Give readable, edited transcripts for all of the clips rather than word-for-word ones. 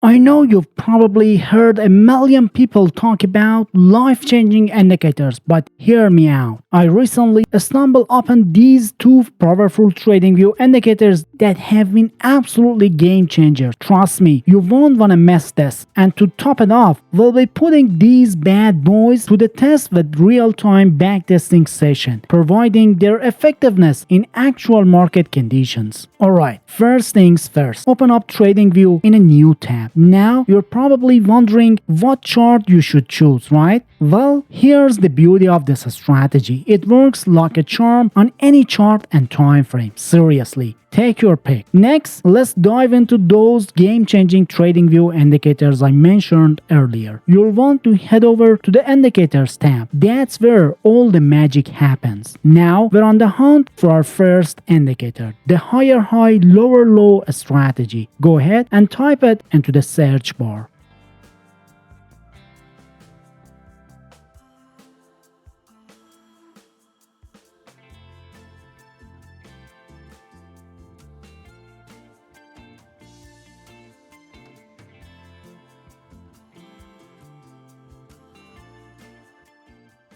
I know you've probably heard a million people talk about life-changing indicators, but hear me out. I recently stumbled upon these two powerful TradingView indicators that have been absolutely game changers. Trust me, you won't want to miss this. And to top it off, we'll be putting these bad boys to the test with real-time backtesting session, providing their effectiveness in actual market conditions. Alright, first things first, open up TradingView in a new tab. Now, you're probably wondering what chart you should choose, right? Well, here's the beauty of this strategy. It works like a charm on any chart and time frame. Seriously, take your pick. Next, let's dive into those game-changing TradingView indicators I mentioned earlier. You'll want to head over to the Indicators tab. That's where all the magic happens. Now, we're on the hunt for our first indicator, the higher high, lower low strategy. Go ahead and type it into the search bar.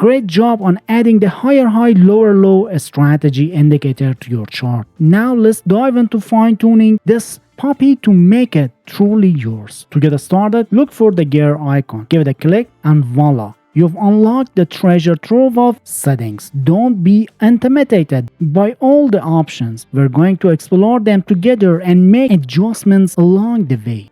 Great job on adding the higher high lower low strategy indicator to your chart. Now let's dive into fine tuning this puppy to make it truly yours. To get started, look for the gear icon, give it a click, and voila. You've unlocked the treasure trove of settings. Don't be intimidated by all the options. We're going to explore them together and make adjustments along the way.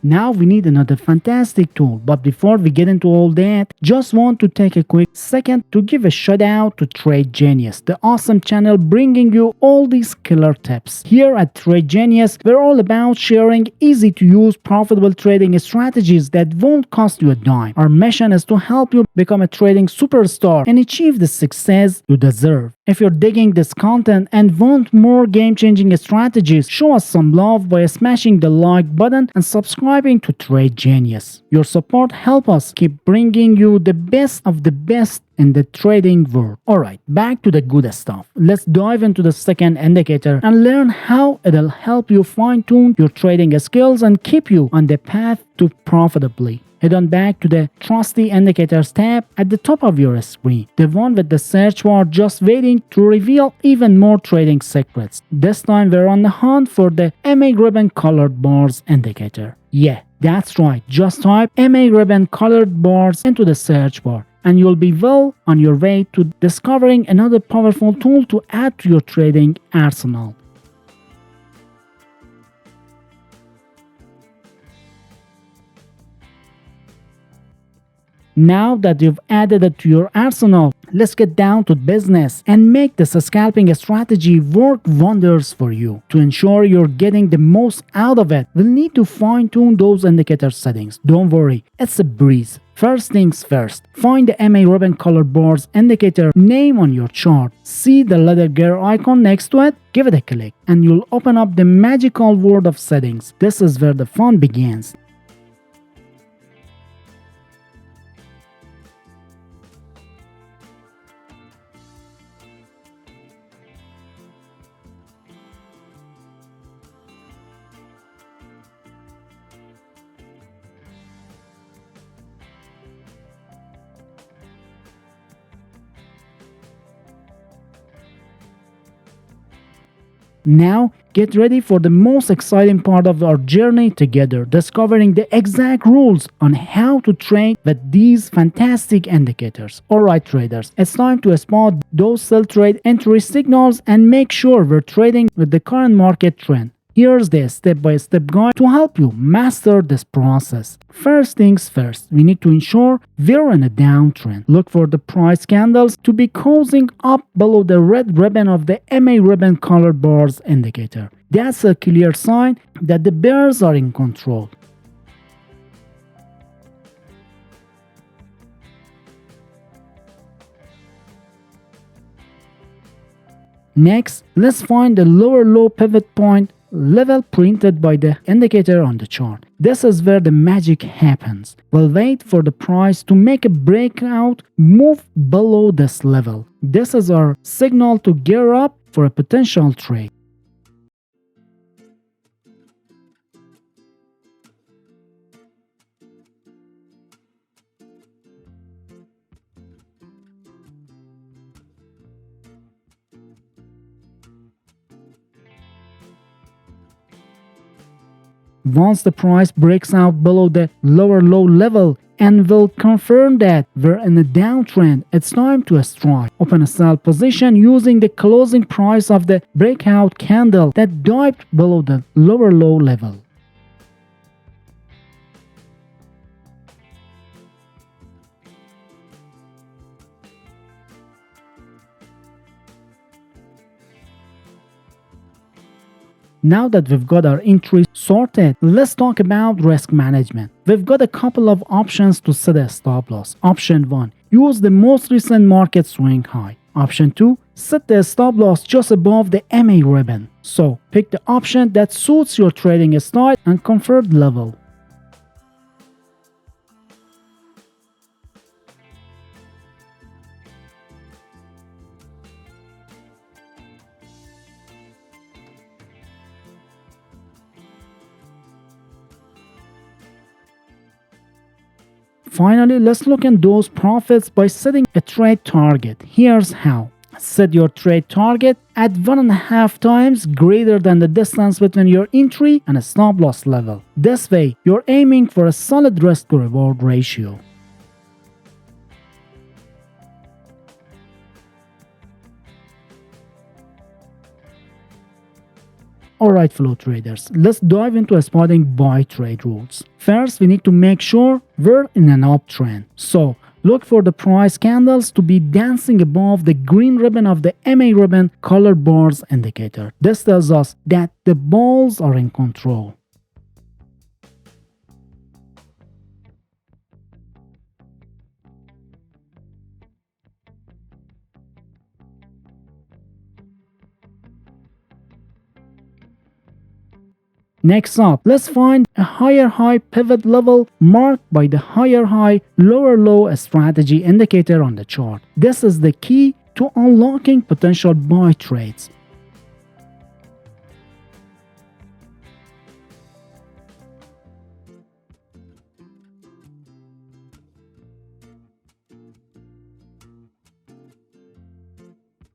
Now we need another fantastic tool, but before we get into all that, just want to take a quick second to give a shout out to TradeGenius, the awesome channel bringing you all these killer tips. Here at TradeGenius, we're all about sharing easy to use profitable trading strategies that won't cost you a dime. Our mission is to help you become a trading superstar and achieve the success you deserve. If you're digging this content and want more game-changing strategies, show us some love by smashing the like button and subscribing to TradeGenius. Your support helps us keep bringing you the best of the best in the trading world. Alright, back to the good stuff. Let's dive into the second indicator and learn how it'll help you fine-tune your trading skills and keep you on the path to profitably. Head on back to the Trusty Indicators tab at the top of your screen, the one with the search bar just waiting to reveal even more trading secrets. This time we're on the hunt for the MA ribbon colored bars indicator. Yeah, that's right, just type MA ribbon colored bars into the search bar and you'll be well on your way to discovering another powerful tool to add to your trading arsenal. Now that you've added it to your arsenal, let's get down to business and make this scalping strategy work wonders for you. To ensure you're getting the most out of it, we'll need to fine-tune those indicator settings. Don't worry, it's a breeze. First things first, find the MA ribbon color bars indicator name on your chart. See the letter gear icon next to it? Give it a click and you'll open up the magical world of settings. This is where the fun begins. Now, get ready for the most exciting part of our journey together, discovering the exact rules on how to trade with these fantastic indicators. Alright traders, it's time to spot those sell trade entry signals and make sure we're trading with the current market trend. Here's the step-by-step guide to help you master this process. First things first, we need to ensure we're in a downtrend. Look for the price candles to be closing up below the red ribbon of the MA ribbon color bars indicator. That's a clear sign that the bears are in control. Next, let's find the lower low pivot point level printed by the indicator on the chart. This is where the magic happens. We'll wait for the price to make a breakout move below this level. This is our signal to gear up for a potential trade. Once the price breaks out below the lower low level and will confirm that we're in a downtrend, it's time to strike. Open a sell position using the closing price of the breakout candle that dipped below the lower low level. Now that we've got our entry sorted, let's talk about risk management. We've got a couple of options to set a stop loss. Option 1. Use the most recent market swing high. Option 2. Set the stop loss just above the MA ribbon. So, pick the option that suits your trading style and comfort level. Finally, let's look at those profits by setting a trade target. Here's how. Set your trade target at 1.5 times greater than the distance between your entry and a stop loss level. This way, you're aiming for a solid risk to reward ratio. Alright flow traders, let's dive into spotting buy trade rules. First, we need to make sure we're in an uptrend. So, look for the price candles to be dancing above the green ribbon of the MA ribbon color bars indicator. This tells us that the bulls are in control. Next up, let's find a higher high pivot level marked by the higher high, lower low strategy indicator on the chart. This is the key to unlocking potential buy trades.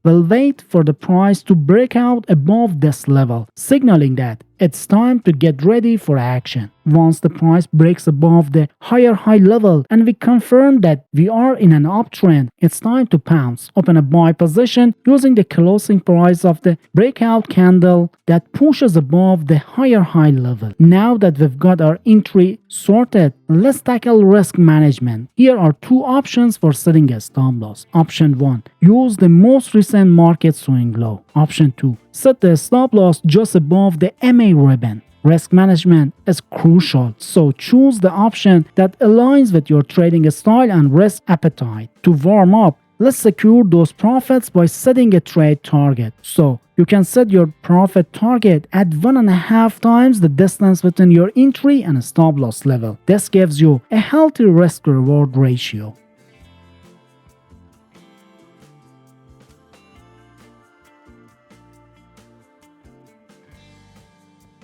We'll wait for the price to break out above this level, signaling that it's time to get ready for action. Once the price breaks above the higher high level and we confirm that we are in an uptrend, it's time to pounce. Open a buy position using the closing price of the breakout candle that pushes above the higher high level. Now that we've got our entry sorted, let's tackle risk management. Here are two options for setting a stop loss. Option 1. Use the most recent market swing low. Option 2. Set the stop loss just above the MA ribbon. Risk management is crucial, so choose the option that aligns with your trading style and risk appetite. To warm up, let's secure those profits by setting a trade target. So, you can set your profit target at 1.5 times the distance between your entry and a stop loss level. This gives you a healthy risk-reward ratio.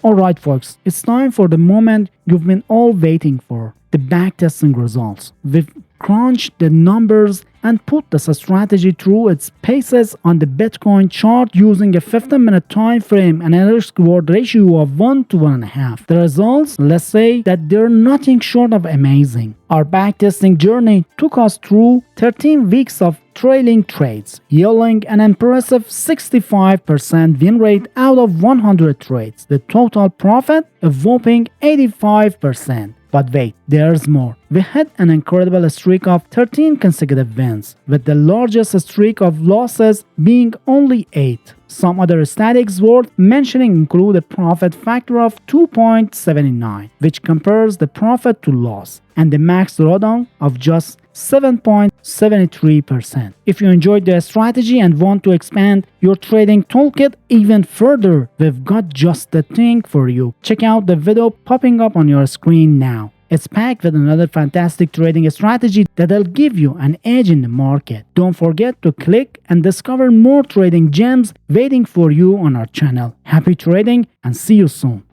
Alright folks, it's time for the moment you've been all waiting for, the backtesting results. We've crunch the numbers and put this strategy through its paces on the Bitcoin chart using a 15-minute time frame and a risk-reward ratio of 1 to 1.5. The results, let's say that they're nothing short of amazing. Our backtesting journey took us through 13 weeks of trailing trades, yielding an impressive 65% win rate out of 100 trades. The total profit, a whopping 85%. But wait, there's more. We had an incredible streak of 13 consecutive wins, with the largest streak of losses being only 8. Some other statistics worth mentioning include a profit factor of 2.79, which compares the profit to loss, and the max drawdown of just 7.73%. If you enjoyed the strategy and want to expand your trading toolkit even further, we've got just the thing for you. Check out the video popping up on your screen now. It's packed with another fantastic trading strategy that'll give you an edge in the market. Don't forget to click and discover more trading gems waiting for you on our channel. Happy trading and see you soon.